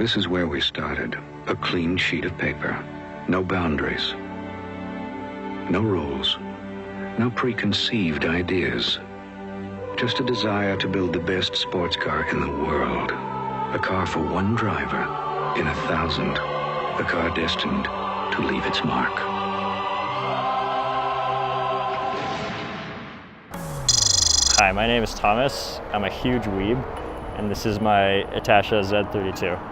This is where we started. A clean sheet of paper. No boundaries. No rules. No preconceived ideas. Just a desire to build the best sports car in the world. A car for one driver in 1,000. A car destined to leave its mark. Hi, my name is Thomas. I'm a huge weeb, and this is my Itasha Z32.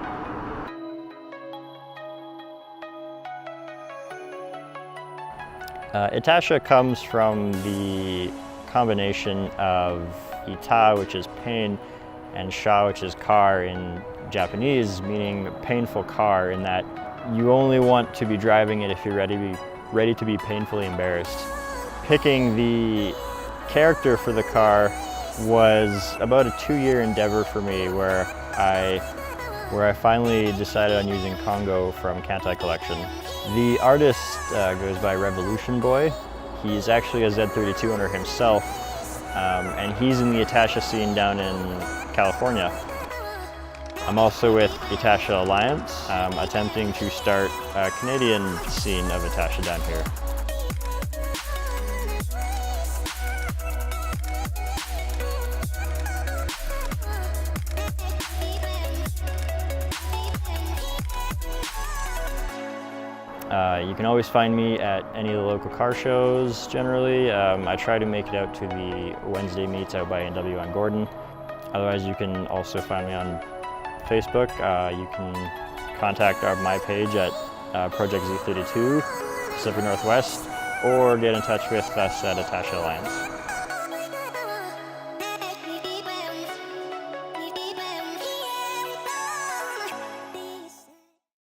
Itasha comes from the combination of ita, which is pain, and sha, which is car in Japanese, meaning painful car, in that you only want to be driving it if you're ready to be painfully embarrassed. Picking the character for the car was about a 2-year endeavor for me, where I finally decided on using Kongou from Kantai Collection. The artist goes by Revolution Boy. He's actually a Z32 owner himself, and he's in the Itasha scene down in California. I'm also with Itasha Alliance, attempting to start a Canadian scene of Itasha down here. You can always find me at any of the local car shows, generally. I try to make it out to the Wednesday meets out by A&W on Gordon. Otherwise, you can also find me on Facebook. You can contact my page at Project Z32, Pacific Northwest, or get in touch with us at Itasha Alliance.